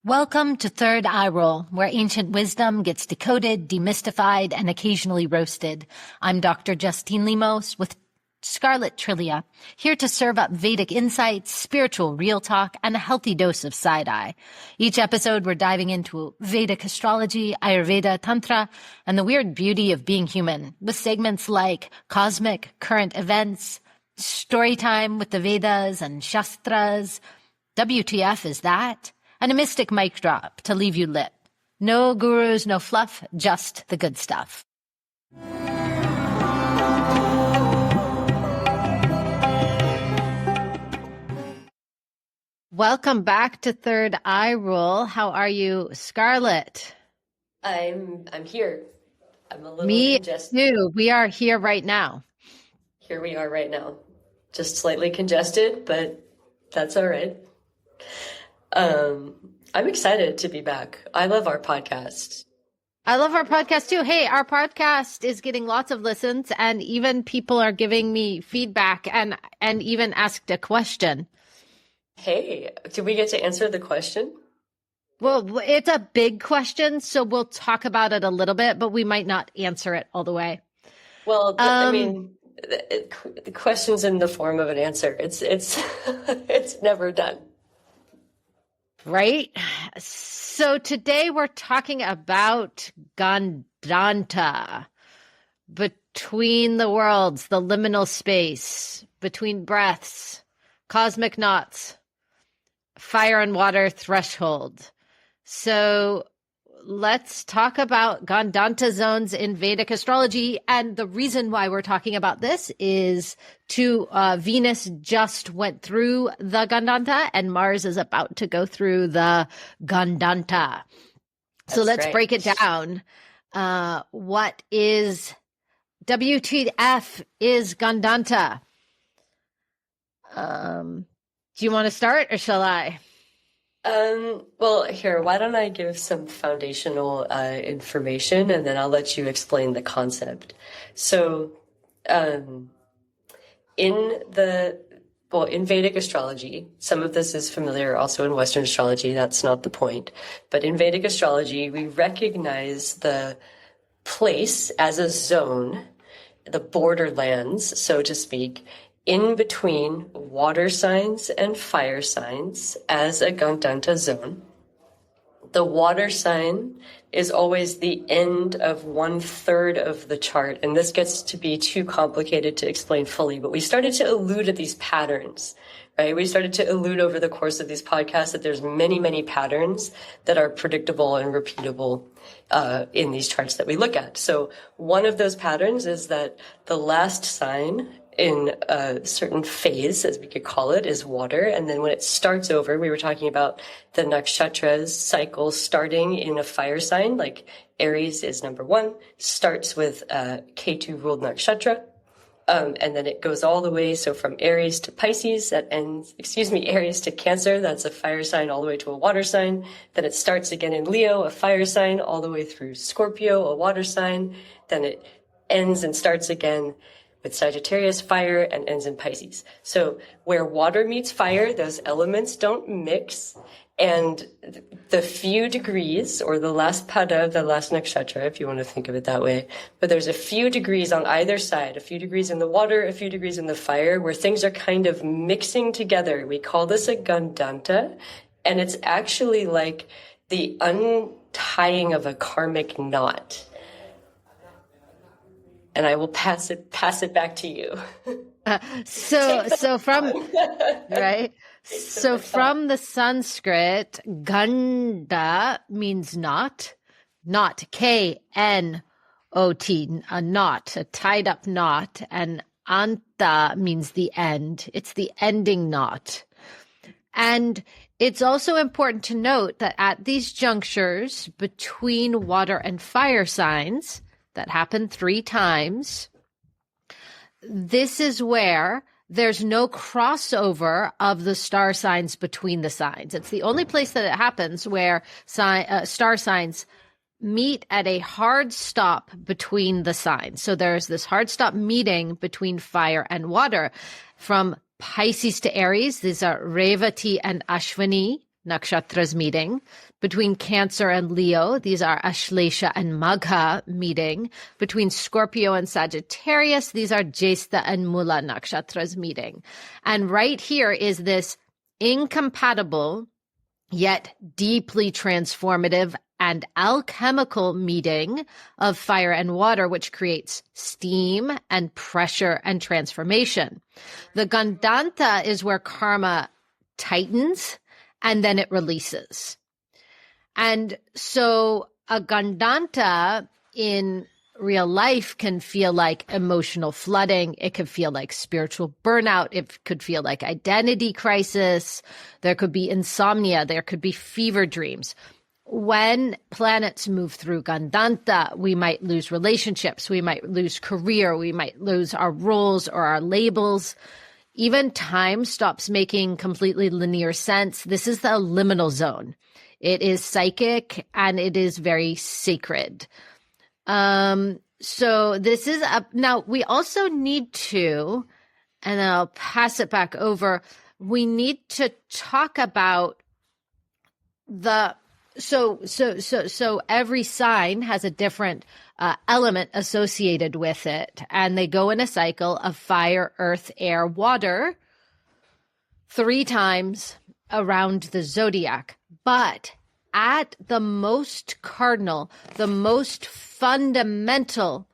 Welcome to Third Eye Roll, where ancient wisdom gets decoded, demystified, and occasionally roasted. I'm Dr. Justine Lemos with Scarlett, Trillia, here to serve up Vedic insights, spiritual real talk, and a healthy dose of side-eye. Each episode, we're diving into Vedic astrology, Ayurveda, Tantra, and the weird beauty of being human, with segments like cosmic, current events, story time with the Vedas and Shastras, WTF is that? And a mystic mic drop to leave you lit. No gurus, no fluff, just the good stuff. Welcome back to Third Eye Roll. How are you, Scarlett? I'm here. I'm a little congested. Me too. We are here right now. Here we are right now. Just slightly congested, but that's all right. I'm excited to be back. I love our podcast. I love our podcast too. Hey, our podcast is getting lots of listens, and even people are giving me feedback and even asked a question. Hey, do we get to answer the question? Well, it's a big question, so we'll talk about it a little bit, but we might not answer it all the way. Well, the question's in the form of an answer. It's it's never done. Right? So today we're talking about Gandanta, between the worlds, the liminal space, between breaths, cosmic knots, fire and water threshold. So let's talk about Gandanta zones in Vedic astrology. And the reason why we're talking about this is Venus just went through the Gandanta and Mars is about to go through the Gandanta. So let's break it down. What is WTF is Gandanta? Do you want to start or shall I? Well, here, why don't I give some foundational information and then I'll let you explain the concept. So, in Vedic astrology, some of this is familiar also in Western astrology, that's not the point. But in Vedic astrology, we recognize the place as a zone, the borderlands, so to speak, in between water signs and fire signs as a Gandanta zone. The water sign is always the end of 1/3 of the chart, and this gets to be too complicated to explain fully, but we started to allude at these patterns, right? We started to allude over the course of these podcasts that there's many, many patterns that are predictable and repeatable in these charts that we look at. So one of those patterns is that the last sign in a certain phase, as we could call it, is water. And then when it starts over, we were talking about the nakshatras cycle starting in a fire sign, like Aries is number 1, starts with Ketu ruled nakshatra. And then it goes all the way. So from Aries to Pisces, Aries to Cancer, that's a fire sign all the way to a water sign. Then it starts again in Leo, a fire sign, all the way through Scorpio, a water sign. Then it ends and starts again with Sagittarius, fire, and ends in Pisces. So where water meets fire, those elements don't mix. And the few degrees, or the last pada, the last nakshatra, if you want to think of it that way, but there's a few degrees on either side, a few degrees in the water, a few degrees in the fire, where things are kind of mixing together. We call this a Gandanta, and it's actually like the untying of a karmic knot. And I will pass it back to you. So from right. So from the Sanskrit, Ganda means knot, K-N-O-T, a knot, a tied up knot, and Anta means the end. It's the ending knot. And it's also important to note that at these junctures between water and fire signs, that happened 3 times. This is where there's no crossover of the star signs between the signs. It's the only place that it happens where star signs meet at a hard stop between the signs. So there's this hard stop meeting between fire and water. From Pisces to Aries, these are Revati and Ashwini nakshatras meeting. Between Cancer and Leo, these are Ashlesha and Magha meeting. Between Scorpio and Sagittarius, these are Jesta and Mula nakshatras meeting. And right here is this incompatible yet deeply transformative and alchemical meeting of fire and water, which creates steam and pressure and transformation. The Gandanta is where karma tightens and then it releases. And so a Gandanta in real life can feel like emotional flooding. It could feel like spiritual burnout. It could feel like identity crisis. There could be insomnia. There could be fever dreams. When planets move through Gandanta, we might lose relationships. We might lose career. We might lose our roles or our labels. Even time stops making completely linear sense. This is the liminal zone. It is psychic and it is very sacred. So this is up. Now we also need to, and then I'll pass it back over. We need to talk about so every sign has a different element associated with it, and they go in a cycle of fire, earth, air, water 3 times around the zodiac. But at the most cardinal, the most fundamental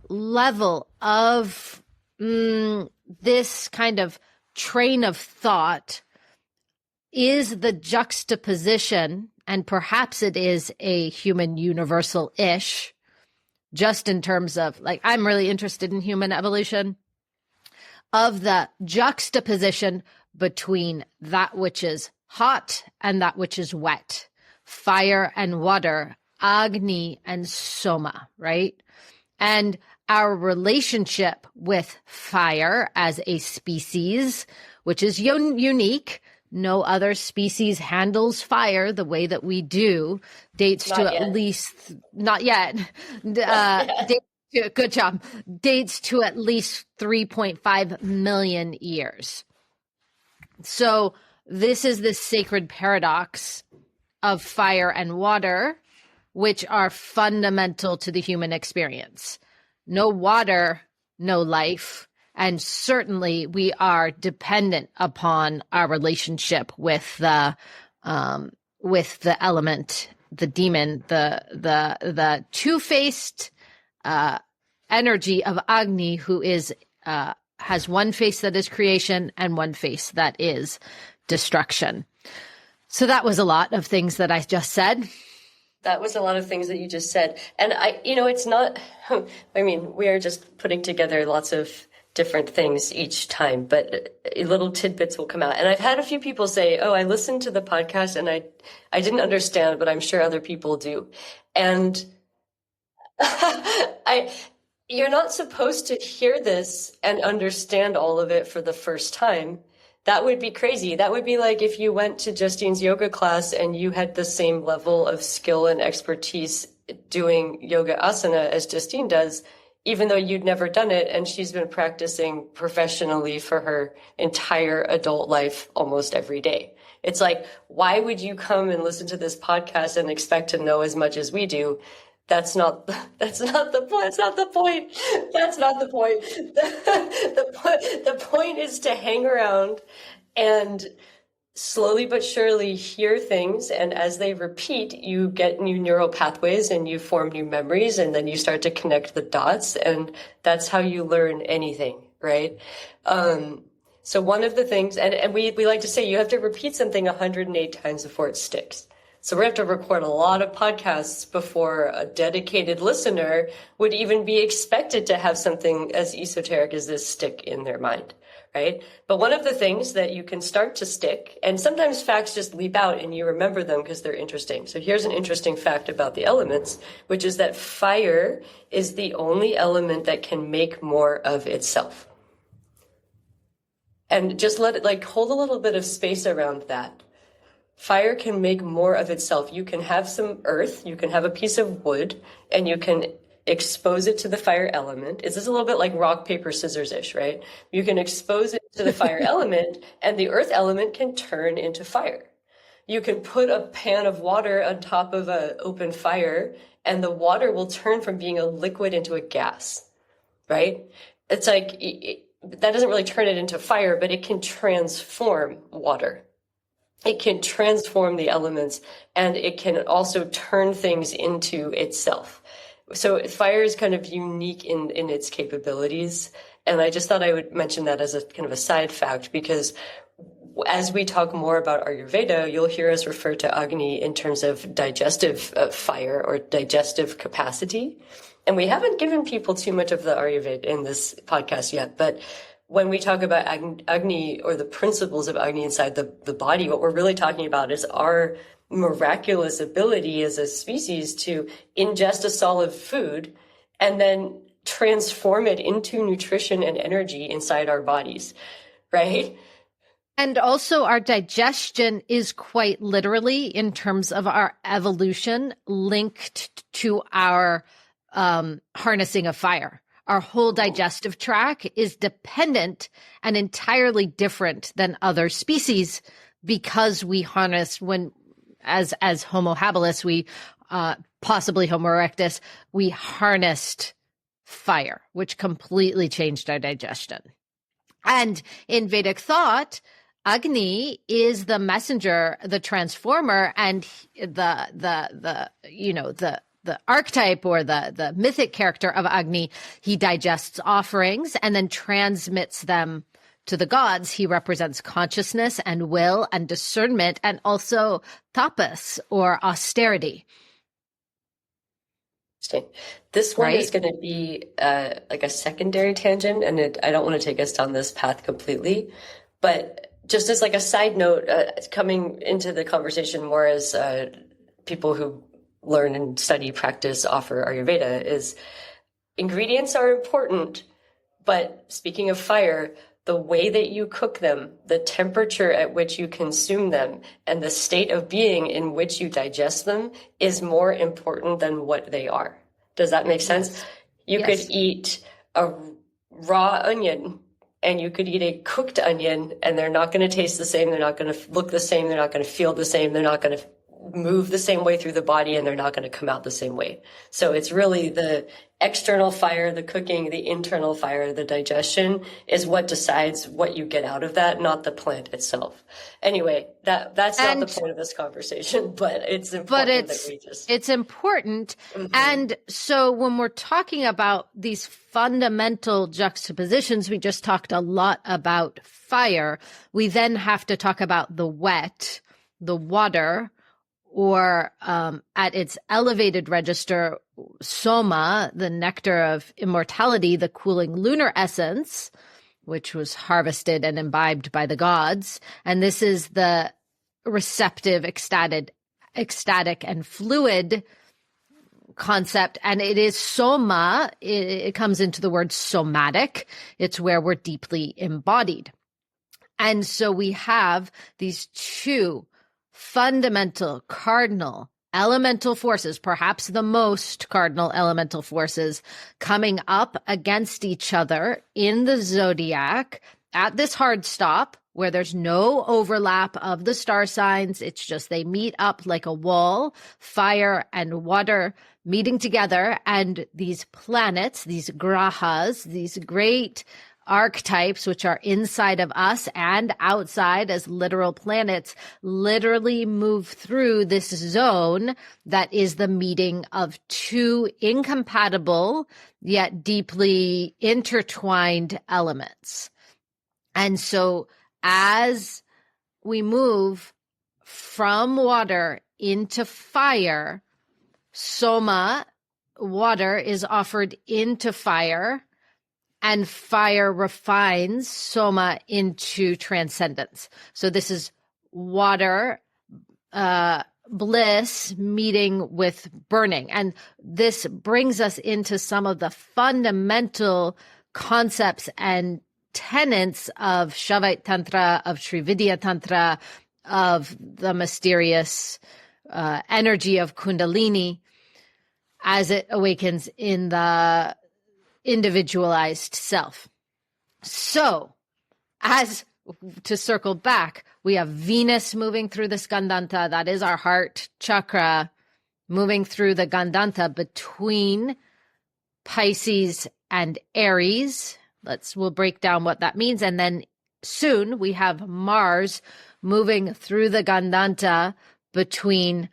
level of this kind of train of thought is the juxtaposition, and perhaps it is a human universal-ish, just in terms of, like, I'm really interested in human evolution, of the juxtaposition between that which is hot and that which is wet, fire and water, Agni and Soma, right? And our relationship with fire as a species, which is unique. No other species handles fire the way that we do. Dates Not to yet. at least, not yet. Good job. Dates to at least 3.5 million years. So this is the sacred paradox of fire and water, which are fundamental to the human experience. No water, no life. And certainly we are dependent upon our relationship with the element, the demon, the two-faced energy of Agni, who is has one face that is creation and one face that is destruction. So that was a lot of things that I just said. That was a lot of things that you just said. And it's not, I mean, we are just putting together lots of different things each time, but little tidbits will come out. And I've had a few people say, oh, I listened to the podcast and I didn't understand, but I'm sure other people do. And you're not supposed to hear this and understand all of it for the first time. That would be crazy. That would be like if you went to Justine's yoga class and you had the same level of skill and expertise doing yoga asana as Justine does, even though you'd never done it, and she's been practicing professionally for her entire adult life almost every day. It's like, why would you come and listen to this podcast and expect to know as much as we do? That's not the point. That's not the point. The point is to hang around and slowly but surely hear things. And as they repeat, you get new neural pathways and you form new memories, and then you start to connect the dots. And that's how you learn anything, right? So one of the things, and we like to say, you have to repeat something 108 times before it sticks. So we have to record a lot of podcasts before a dedicated listener would even be expected to have something as esoteric as this stick in their mind, right? But one of the things that you can start to stick, and sometimes facts just leap out and you remember them because they're interesting. So here's an interesting fact about the elements, which is that fire is the only element that can make more of itself. And just let it, like, hold a little bit of space around that. Fire can make more of itself. You can have some earth, you can have a piece of wood, and you can expose it to the fire element. It's just a little bit like rock, paper, scissors-ish, right? You can expose it to the fire element, and the earth element can turn into fire. You can put a pan of water on top of an open fire, and the water will turn from being a liquid into a gas, right? It's like that doesn't really turn it into fire, but it can transform water. It can transform the elements, and it can also turn things into itself. So fire is kind of unique in its capabilities. And I just thought I would mention that as a kind of a side fact, because as we talk more about Ayurveda, you'll hear us refer to Agni in terms of digestive fire or digestive capacity. And we haven't given people too much of the Ayurveda in this podcast yet, but when we talk about Agni or the principles of Agni inside the body, what we're really talking about is our miraculous ability as a species to ingest a solid food and then transform it into nutrition and energy inside our bodies, right? And also our digestion is quite literally, in terms of our evolution, linked to our harnessing of fire. Our whole digestive tract is dependent and entirely different than other species, because we harness as Homo habilis, we possibly Homo erectus, we harnessed fire, which completely changed our digestion. And in Vedic thought, Agni is the messenger, the transformer, and the archetype or the mythic character of Agni. He digests offerings and then transmits them to the gods. He represents consciousness and will and discernment, and also tapas or austerity. This one is going to be like a secondary tangent, and I don't want to take us down this path completely, but just as like a side note, coming into the conversation more as people who learn and study, practice, offer Ayurveda, is ingredients are important, but speaking of fire, the way that you cook them, the temperature at which you consume them, and the state of being in which you digest them is more important than what they are. Does that make sense? You could eat a raw onion and you could eat a cooked onion, and they're not going to taste the same. They're not going to look the same. They're not going to feel the same. They're not going to move the same way through the body, and they're not going to come out the same way. So it's really the external fire, the cooking, the internal fire, the digestion is what decides what you get out of that, not the plant itself. Anyway, that's not the point of this conversation, but it's important it's important. Mm-hmm. And so when we're talking about these fundamental juxtapositions, we just talked a lot about fire. We then have to talk about the wet, the water, or at its elevated register, Soma, the nectar of immortality, the cooling lunar essence, which was harvested and imbibed by the gods. And this is the receptive, ecstatic, and fluid concept. And it is Soma. It comes into the word somatic. It's where we're deeply embodied. And so we have these two fundamental, cardinal, elemental forces, perhaps the most cardinal elemental forces, coming up against each other in the zodiac at this hard stop where there's no overlap of the star signs. It's just they meet up like a wall, fire and water meeting together. And these planets, these grahas, these great archetypes, which are inside of us and outside as literal planets, literally move through this zone that is the meeting of two incompatible yet deeply intertwined elements. And so as we move from water into fire, Soma, water, is offered into fire, and fire refines Soma into transcendence. So this is water, bliss meeting with burning. And this brings us into some of the fundamental concepts and tenets of Shaivite Tantra, of Trividya Tantra, of the mysterious energy of Kundalini as it awakens in the individualized self. So, as to circle back, We have Venus moving through this Gandanta. That is our heart chakra, moving through the Gandanta between Pisces and Aries. We'll break down what that means. And then soon we have Mars moving through the Gandanta between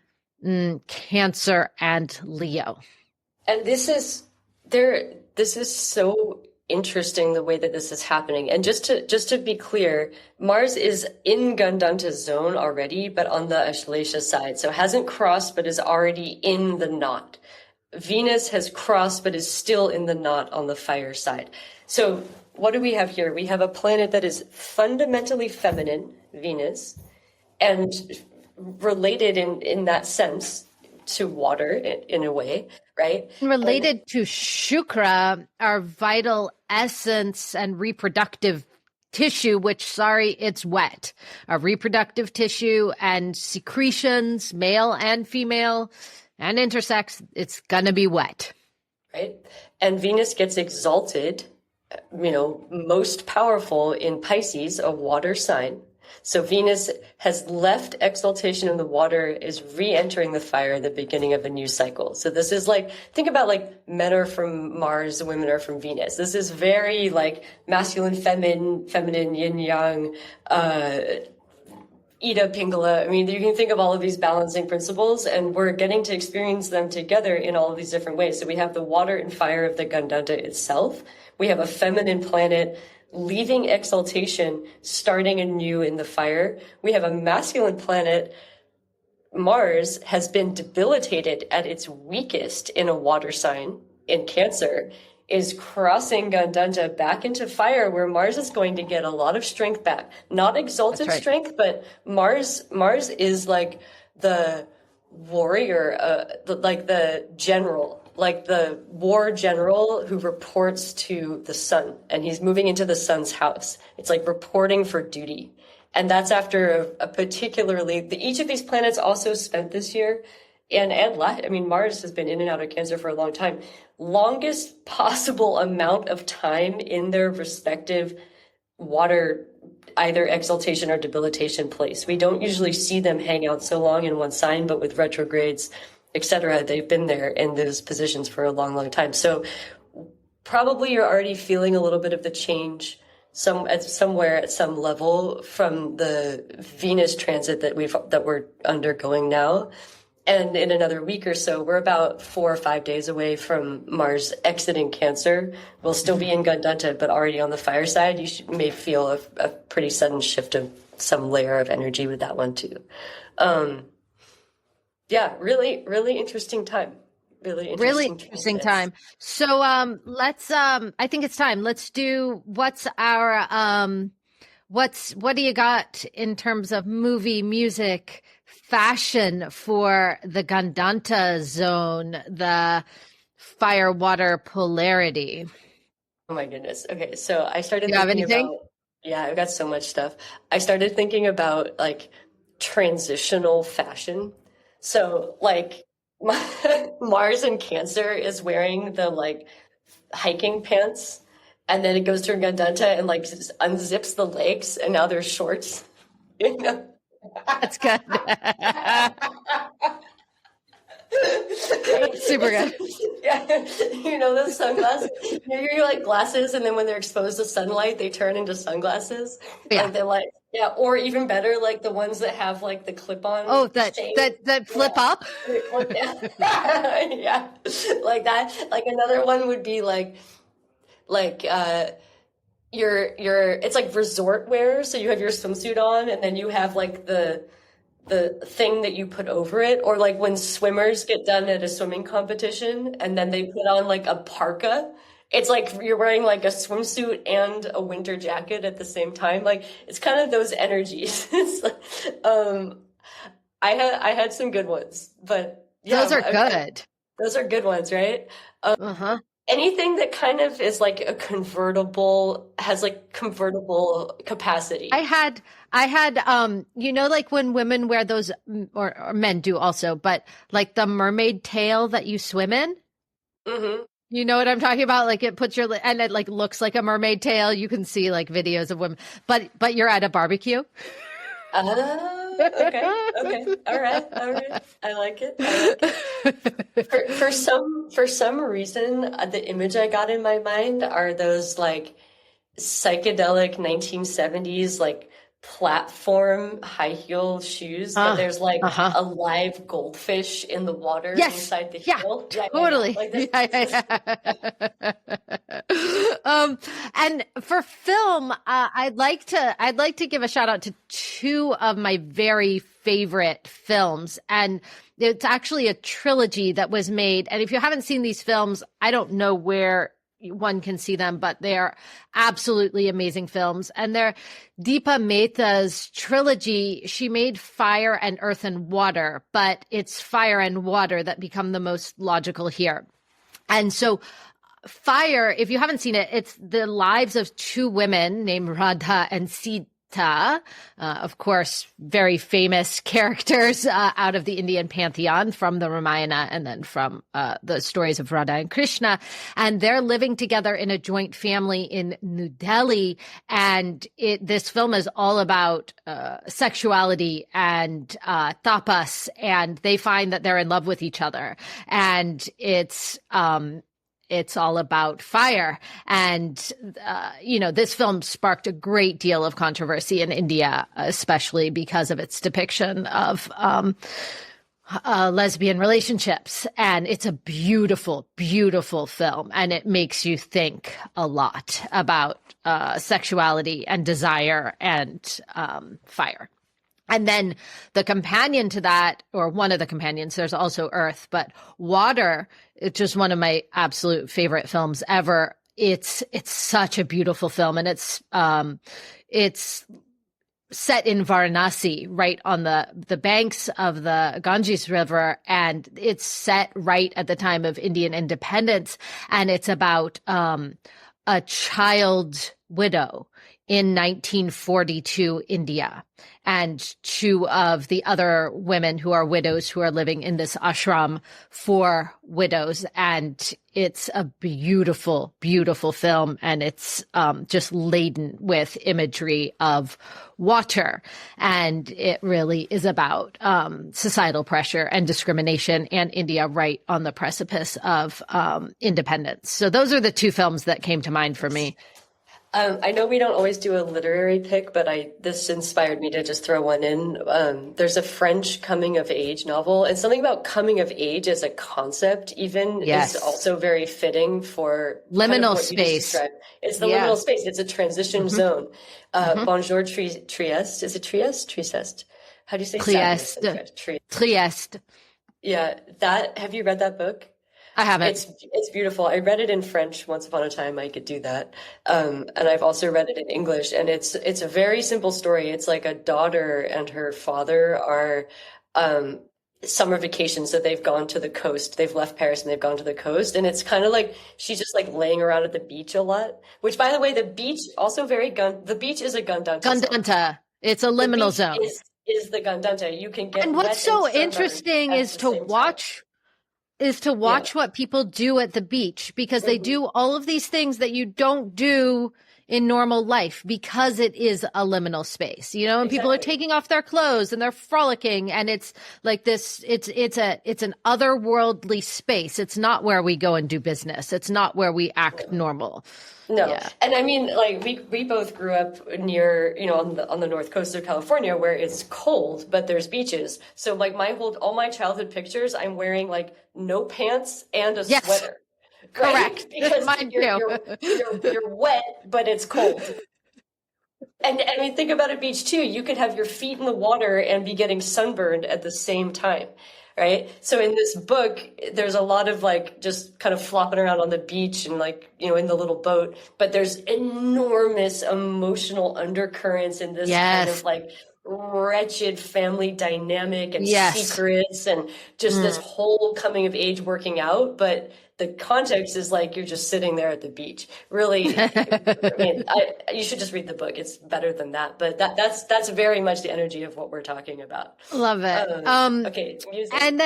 Cancer and Leo. And this is so interesting, the way that this is happening. And just to be clear, Mars is in Gandanta's zone already, but on the Ashlesha side. So hasn't crossed, but is already in the knot. Venus has crossed, but is still in the knot on the fire side. So what do we have here? We have a planet that is fundamentally feminine, Venus, and related in that sense to water in a way, right? Related to Shukra, our vital essence and reproductive tissue, which, it's wet. Our reproductive tissue and secretions, male and female and intersex, it's going to be wet. Right? And Venus gets exalted, most powerful in Pisces, a water sign. So Venus has left exaltation in the water, is re-entering the fire at the beginning of a new cycle. So this is think about men are from Mars, women are from Venus. This is very masculine, feminine, yin yang, Ida Pingala. I mean, you can think of all of these balancing principles, and we're getting to experience them together in all of these different ways. So we have the water and fire of the Gandanta itself. We have a feminine planet leaving exaltation, starting anew in the fire. We have a masculine planet. Mars has been debilitated at its weakest in a water sign in Cancer, is crossing Gandanta back into fire, where Mars is going to get a lot of strength back. Not exalted strength, but Mars is the warrior, the general, the war general who reports to the sun, and he's moving into the sun's house. It's reporting for duty. And that's after a particularly, each of these planets also spent this year, Mars has been in and out of Cancer for a long time. Longest possible amount of time in their respective water, either exaltation or debilitation place. We don't usually see them hang out so long in one sign, but with retrogrades, etc., they've been there in those positions for a long, long time. So probably you're already feeling a little bit of the change somewhere at some level from the Venus transit that we're undergoing now. And in another week or so, we're about 4 or 5 days away from Mars exiting Cancer. We'll still be in Gandanta, but already on the fire side. May feel a pretty sudden shift of some layer of energy with that one too. Really, really interesting time. Really interesting time. So let's I think it's time. Let's do what do you got in terms of movie, music, fashion for the Gandanta zone, the fire water polarity? Oh my goodness. Okay, so I started thinking have anything? I've got so much stuff. I started thinking about transitional fashion. So Mars in Cancer is wearing the hiking pants, and then it goes through Gandanta and unzips the legs, and now they're shorts. That's good. Super good. Yeah, those sunglasses. Your glasses, and then when they're exposed to sunlight, they turn into sunglasses. Yeah, and they're or even better, the ones that have the clip-on. Oh, that flip up. Yeah, like that. Another one would be it's resort wear. So you have your swimsuit on, and then you have the thing that you put over it, or when swimmers get done at a swimming competition and then they put on a parka. It's you're wearing a swimsuit and a winter jacket at the same time. It's kind of those energies. It's I had some good ones, but yeah, those are good. Those are good ones, right? Anything that kind of is a convertible, has convertible capacity. I had when women wear those, or men do also, but the mermaid tail that you swim in. Mm-hmm. You know what I'm talking about? It puts and it looks like a mermaid tail. You can see videos of women, but you're at a barbecue. Okay, okay, all right, all right. I like it. I like it. For some reason, the image I got in my mind are those like psychedelic 1970s like platform high heel shoes, but there's like Uh-huh. a live goldfish in the water Yes. inside the Yeah, heel. Yeah, yeah, yeah. totally. Like Yeah, this yeah. And for film, I'd like to give a shout out to two of my very favorite films. And it's actually a trilogy that was made. And if you haven't seen these films, I don't know where one can see them, but they are absolutely amazing films. And they're Deepa Mehta's trilogy. She made Fire and Earth and Water, but it's fire and water that become the most logical here. And so Fire, if you haven't seen it, it's the lives of two women named Radha and Sita. Of course, very famous characters out of the Indian pantheon from the Ramayana and then from the stories of Radha and Krishna. And they're living together in a joint family in New Delhi. And this film is all about sexuality and tapas. And they find that they're in love with each other. And it's all about fire. And, this film sparked a great deal of controversy in India, especially because of its depiction of lesbian relationships. And it's a beautiful, beautiful film. And it makes you think a lot about sexuality and desire and fire. And then the companion to that, or one of the companions, there's also Earth, but Water, it's just one of my absolute favorite films ever. It's such a beautiful film, and it's set in Varanasi, right on the banks of the Ganges River, and it's set right at the time of Indian independence, and it's about a child widow in 1942 India, and two of the other women who are widows who are living in this ashram for widows. And it's a beautiful, beautiful film. And it's just laden with imagery of water. And it really is about societal pressure and discrimination, and India right on the precipice of independence. So those are the two films that came to mind for me. I know we don't always do a literary pick, but this inspired me to just throw one in. There's a French coming of age novel, and something about coming of age as a concept even Yes. is also very fitting for kind of Liminal what you just space. described. It's the Yeah. liminal space. It's a transition zone. Bonjour Trieste. Is it Trieste? Trieste. How do you say sadness in French? Trieste. Yeah, have you read that book? I haven't. It's beautiful. I read it in French once upon a time. I could do that. And I've also read it in English, and it's a very simple story. It's like a daughter and her father are summer vacations, so they've gone to the coast. They've left Paris and they've gone to the coast, and it's kind of like she's just like laying around at the beach a lot. Which, by the way, the beach also the beach is a Gandanta zone. Gandanta. It's a liminal zone. Is the Gandanta. You can get And wet what's so and sunburned interesting at is the to same time. watch what people do at the beach, because they do all of these things that you don't do in normal life, because it is a liminal space, and people are taking off their clothes and they're frolicking, and it's like this, it's an otherworldly space. It's not where we go and do business. It's not where we act normal. No. Yeah. And I mean, like we both grew up near, on the north coast of California, where it's cold, but there's beaches. So like all my childhood pictures, I'm wearing like no pants and a Yes. sweater. Correct. Right? Because Mine you're wet, but it's cold. And I mean, think about a beach too. You could have your feet in the water and be getting sunburned at the same time. Right. So in this book, there's a lot of like just kind of flopping around on the beach and like, in the little boat, but there's enormous emotional undercurrents in this kind of like wretched family dynamic and secrets and just this whole coming of age working out. But the context is like you're just sitting there at the beach. Really, I mean, you should just read the book. It's better than that. But that's very much the energy of what we're talking about. Love it. Okay, music. And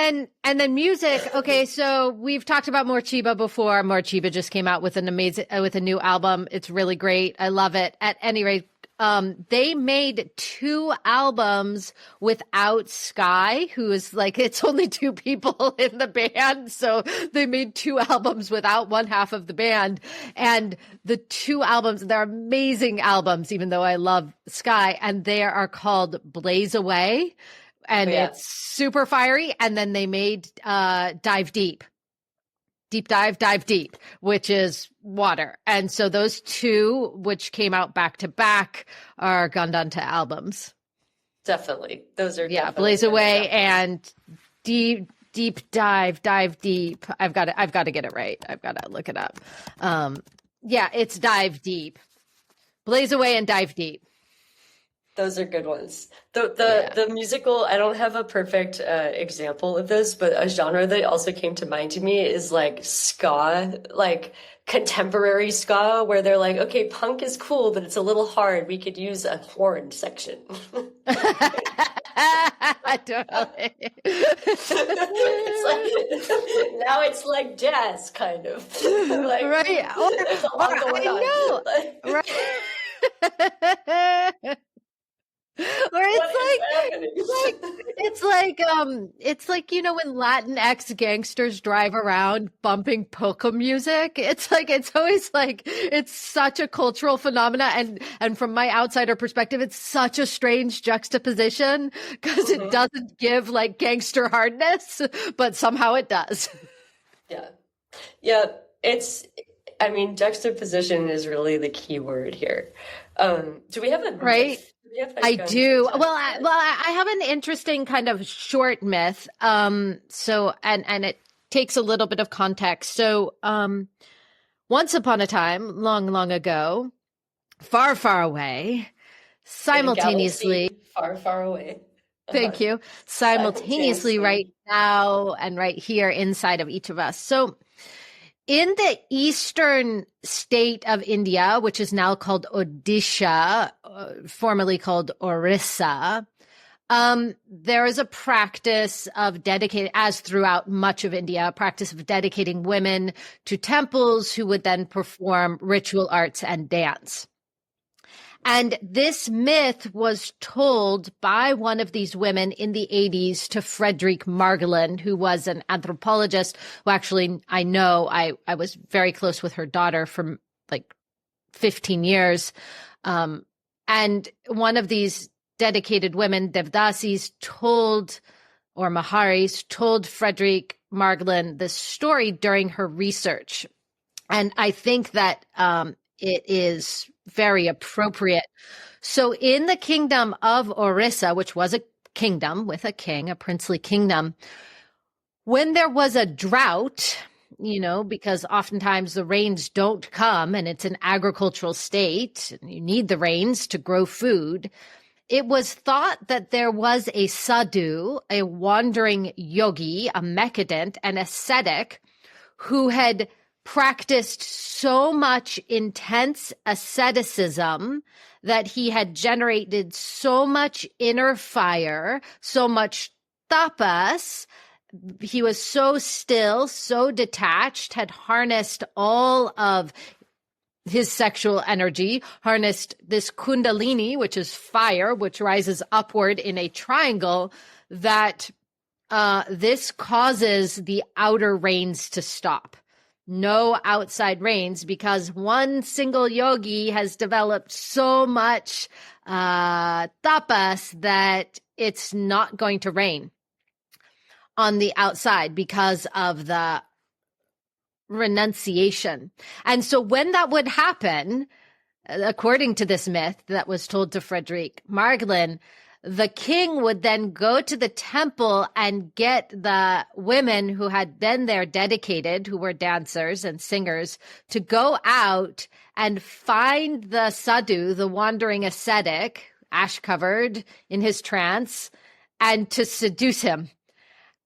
then music. Okay, so we've talked about Morcheeba before. Morcheeba just came out with with a new album. It's really great. I love it. At any rate, they made 2 albums without Sky, who is like, it's only 2 people in the band. So they made 2 albums without one half of the band. And the 2 albums, they're amazing albums, even though I love Sky. And they are called Blaze Away. And it's super fiery. And then they made Dive Deep. Deep Dive, Dive Deep, which is water. And so those 2, which came out back to back, are Gandanta albums. Definitely. Those are Blaze Away and Deep Dive, Dive Deep. I've got to get it right. I've got to look it up. It's Dive Deep. Blaze Away and Dive Deep. Those are good ones. The musical, I don't have a perfect example of this, but a genre that also came to mind to me is like ska, like contemporary ska, where they're like, okay, punk is cool, but it's a little hard. We could use a horn section. Totally. Now it's like jazz, kind of. Like, right. There's a lot going on. Right. Or it's like when Latinx gangsters drive around bumping polka music. It's always like, it's such a cultural phenomena, and from my outsider perspective, it's such a strange juxtaposition because it doesn't give like gangster hardness, but somehow it does. Juxtaposition is really the key word here. Do we have a right? myth? I do. I have an interesting kind of short myth. And it takes a little bit of context. So, once upon a time, long, long ago, far, far away, simultaneously, far, far away. Thank you. Simultaneously right now and right here inside of each of us. So, in the eastern state of India, which is now called Odisha, formerly called Orissa, there is a practice of dedicating, as throughout much of India, a practice of dedicating women to temples who would then perform ritual arts and dance. And this myth was told by one of these women in the 80s to Frederick Margolin, who was an anthropologist who actually I know I was very close with her daughter for like 15 years. And one of these dedicated women, Devdasis, or Maharis, told Frederick Margolin this story during her research. And I think that it is very appropriate. So in the kingdom of Orissa, which was a kingdom with a king, a princely kingdom, when there was a drought, because oftentimes the rains don't come and it's an agricultural state, and you need the rains to grow food, it was thought that there was a sadhu, a wandering yogi, a Mekadant, an ascetic, who had practiced so much intense asceticism that he had generated so much inner fire, so much tapas. He was so still, so detached, had harnessed all of his sexual energy, harnessed this kundalini, which is fire, which rises upward in a triangle, that this causes the outer rains to stop. No outside rains, because one single yogi has developed so much tapas that it's not going to rain on the outside because of the renunciation. And so when that would happen, according to this myth that was told to Frederick Margolin, the king would then go to the temple and get the women who had been there dedicated, who were dancers and singers, to go out and find the sadhu, the wandering ascetic, ash-covered in his trance, and to seduce him.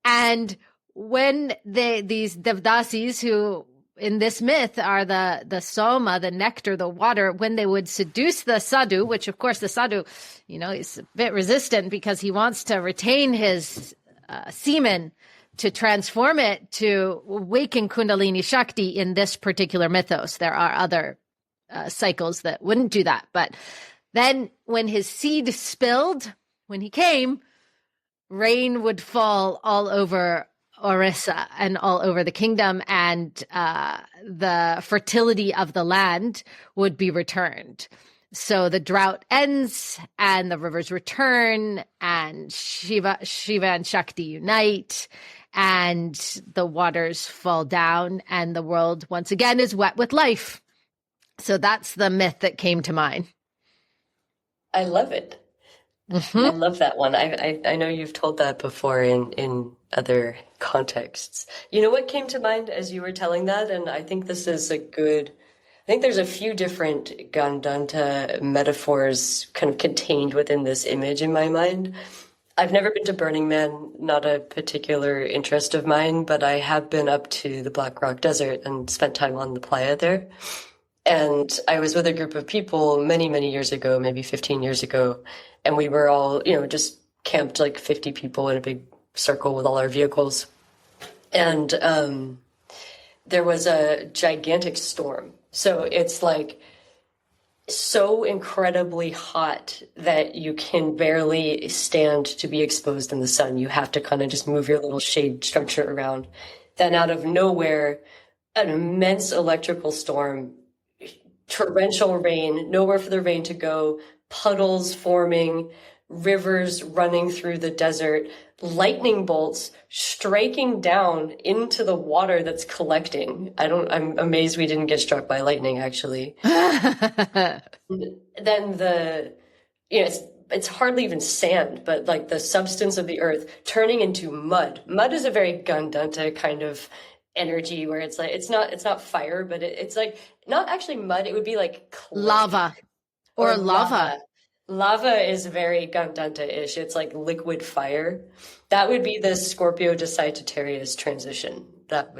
And when these devdasis, who in this myth are the soma, the nectar, the water, when they would seduce the sadhu, which of course the sadhu, is a bit resistant because he wants to retain his semen to transform it to awaken Kundalini Shakti in this particular mythos. There are other cycles that wouldn't do that, but Then when his seed spilled, when he came, rain would fall all over Orissa and all over the kingdom, and the fertility of the land would be returned. So the drought ends and the rivers return, and Shiva and Shakti unite, and the waters fall down, and the world once again is wet with life. So that's the myth that came to mind. I love it. I love that one. I know you've told that before in other contexts. You know what came to mind as you were telling that? And I think this is I think there's a few different Gandanta metaphors kind of contained within this image in my mind. I've never been to Burning Man, not a particular interest of mine, but I have been up to the Black Rock Desert and spent time on the playa there. And I was with a group of people many, many years ago, maybe 15 years ago. And we were all, just camped like 50 people in a big circle with all our vehicles. And there was a gigantic storm. So it's like so incredibly hot that you can barely stand to be exposed in the sun. You have to kind of just move your little shade structure around. Then out of nowhere, an immense electrical storm, torrential rain, nowhere for the rain to go, puddles forming, rivers running through the desert, lightning bolts striking down into the water that's collecting. I'm amazed we didn't get struck by lightning, actually. Then it's hardly even sand, but like the substance of the earth turning into mud. Mud is a very Gandanta kind of energy where it's like, it's not fire, but it's like not actually mud. It would be like clay. Lava or lava. Lava is very Gandanta-ish. It's like liquid fire. That would be the Scorpio to Sagittarius transition.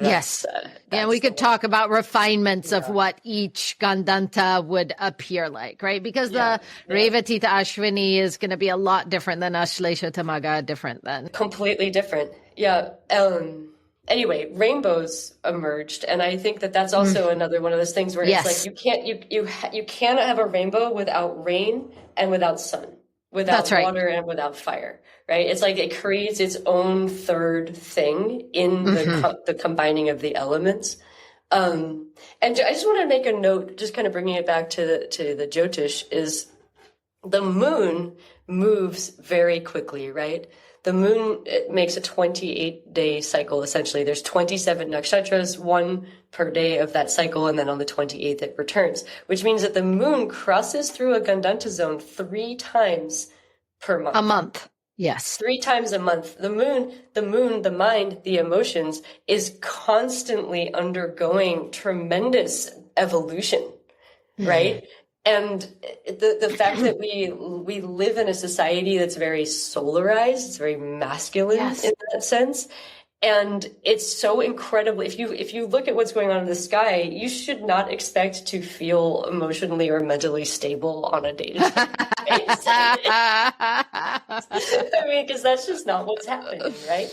Yes. And we could talk about refinements of what each Gandanta would appear like, right? Because the Revati to Ashwini is going to be a lot different than Ashlesha to Magha, different than. Completely different. Yeah. Anyway, rainbows emerged, and I think that that's also another one of those things where it's like you cannot have a rainbow without rain and without sun, without water and without fire, right? It's like it creates its own third thing in the combining of the elements. And I just want to make a note, just kind of bringing it back to the Jyotish, is the moon moves very quickly, right? The moon, it makes a 28-day cycle, essentially. There's 27 nakshatras, one per day of that cycle, and then on the 28th it returns, which means that the moon crosses through a Gandanta zone 3 times per month. A month, yes. 3 times a month. The moon, the mind, the emotions is constantly undergoing tremendous evolution, right? And the fact that we live in a society that's very solarized, it's very masculine in that sense. And it's so incredibly, if you look at what's going on in the sky, you should not expect to feel emotionally or mentally stable on a day-to-day basis. I mean, because that's just not what's happening, right?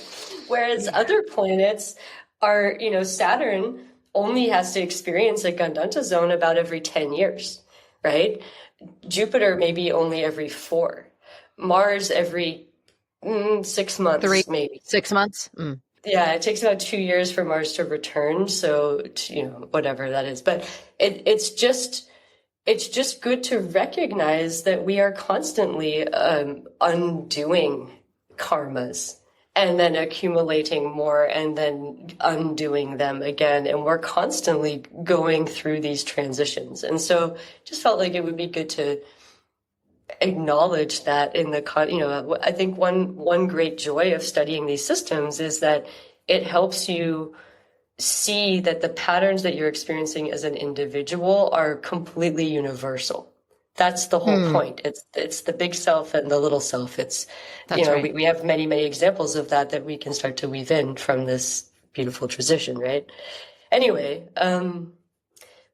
Whereas other planets are, Saturn only has to experience a Gandanta zone about every 10 years. Right? Jupiter maybe only every 4. Mars every 6 months, 3, maybe 6 months. Yeah, it takes about 2 years for Mars to return. So whatever that is, but it's just good to recognize that we are constantly undoing karmas and then accumulating more and then undoing them again. And we're constantly going through these transitions. And so just felt like it would be good to acknowledge that in the, I think one great joy of studying these systems is that it helps you see that the patterns that you're experiencing as an individual are completely universal. That's the whole point. It's the big self and the little self. That's right. We have many, many examples of that we can start to weave in from this beautiful transition, right? Anyway,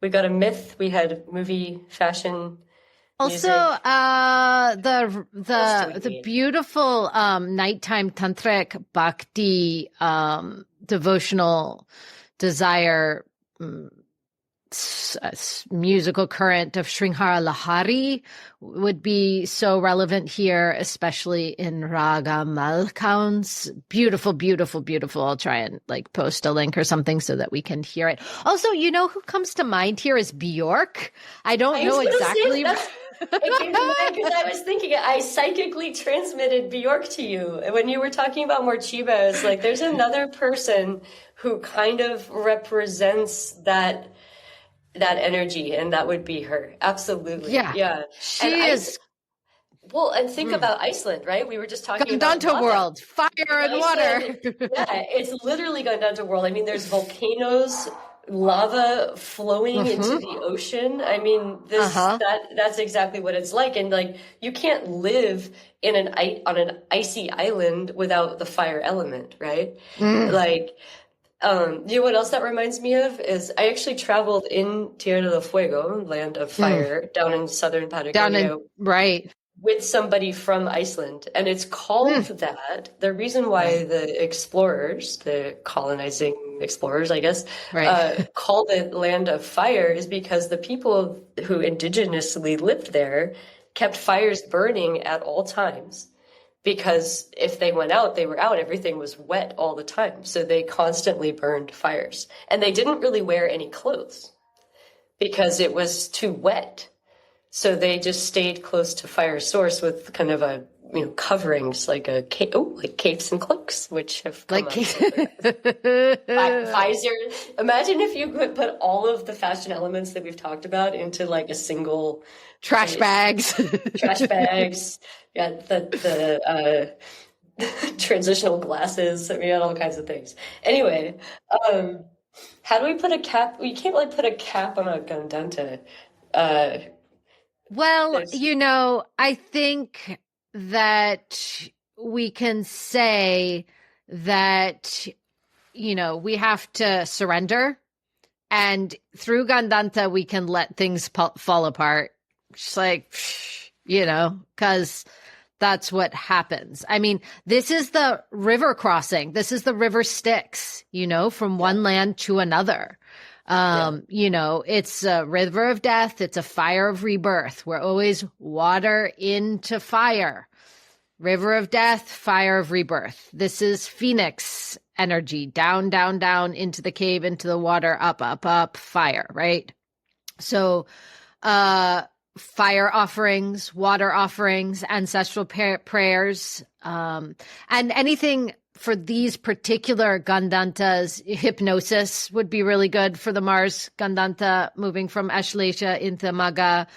we got a myth. We had movie, fashion, music. Also, the beautiful nighttime tantric bhakti devotional desire musical current of Sringhara Lahari would be so relevant here, especially in Raga Malkauns. Beautiful, beautiful, beautiful. I'll try and like post a link or something so that we can hear it. Also, you know who comes to mind here is Bjork. I don't know exactly. It came to mind because I was thinking I psychically transmitted Bjork to you. When you were talking about Morchiba, I was like, there's another person who kind of represents that energy, and that would be her. Absolutely. Yeah. She is. Well, and think about Iceland, right? We were just talking about Gandanta world, fire and water. Yeah, it's literally Gandanta world. I mean, there's volcanoes, lava flowing into the ocean. I mean, that's exactly what it's like. And like, you can't live on an icy island without the fire element, right? Like, you know what else that reminds me of is I actually traveled in Tierra del Fuego, land of fire, down in southern Patagonia. With somebody from Iceland. And it's called that. The reason why the explorers, the colonizing explorers, I guess, called it land of fire is because the people who indigenously lived there kept fires burning at all times. Because if they went out, they were out. Everything was wet all the time. So they constantly burned fires. And they didn't really wear any clothes because it was too wet. So they just stayed close to fire source with kind of a, coverings like like capes and cloaks, which have come up. Visor. Imagine if you could put all of the fashion elements that we've talked about into like a single trash bags. Yeah, the transitional glasses. We had all kinds of things. Anyway, how do we put a cap? We can't really put a cap on a Gandanta. Well, I think that we can say that, we have to surrender, and through Gandanta, we can let things fall apart. Just like, because that's what happens. I mean, this is the river crossing. This is the river Styx, from one land to another. It's a river of death. It's a fire of rebirth. We're always water into fire. River of death, fire of rebirth. This is Phoenix energy. Down, down, down into the cave, into the water, up, up, up, fire, right? So, fire offerings, water offerings, ancestral prayers, and anything for these particular Gandantas. Hypnosis would be really good for the Mars Gandanta, moving from Ashlesha into Maga.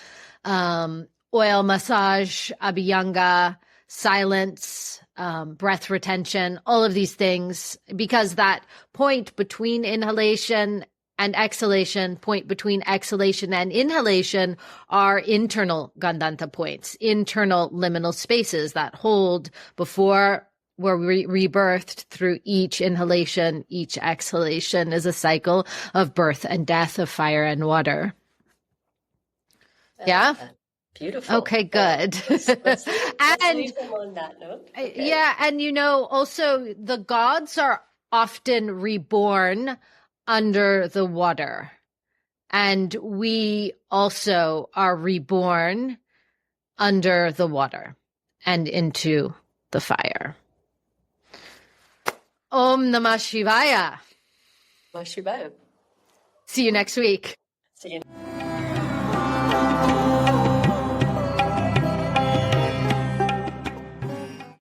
Oil massage, abhyanga, silence, breath retention, all of these things, because that point between inhalation and exhalation, point between exhalation and inhalation, are internal Gandanta points, internal liminal spaces that hold before we're rebirthed. Through each inhalation, each exhalation is a cycle of birth and death, of fire and water. Yeah? Beautiful. Okay, good. Let's leave them on that note. Okay. Yeah, and also the gods are often reborn under the water, and we also are reborn under the water and into the fire. Om Namah Shivaya. Namah Shivaya. See you next week. See you.